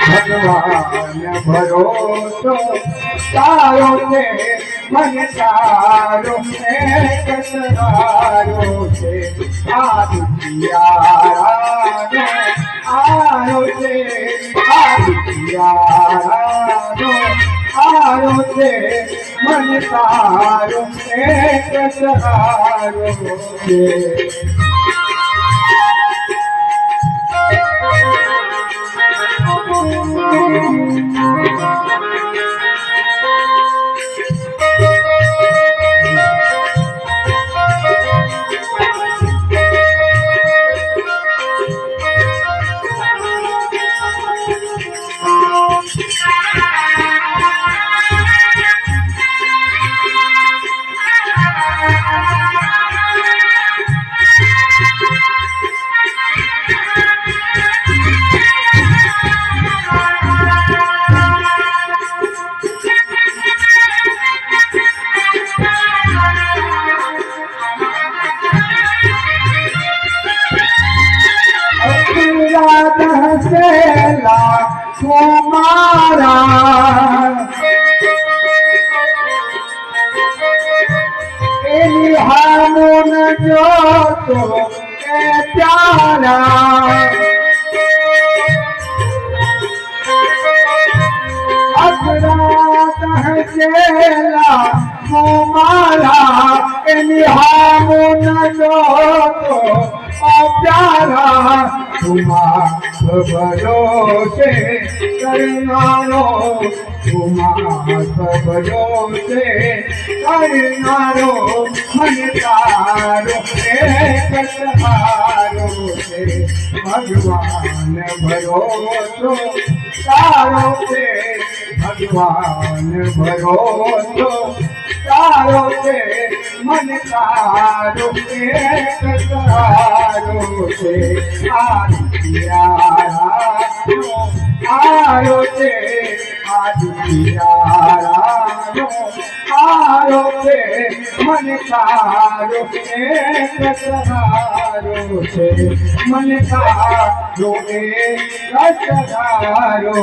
ભગવાન ભરોસો તારો છે મન તારો કસરારો છે આ દુખિયારાનો આરો છે આ દુખિયારાનો આરો છે મન તારો કસરારો છે तुम्हारा हामुन जो तो प्यारा अपराध चेला तुम्हारा हामुन जो तो प्यारा तुम्हारे भरोसे करनारो तुम्हारे भरोसे करनारो मन तारो कसहारो से भगवान भरोसो तारो से भगवान भरोसो तारो से मन तारो कसहारो से आरो से आरो से मन तारो कसहारो से मन तारो कसहारो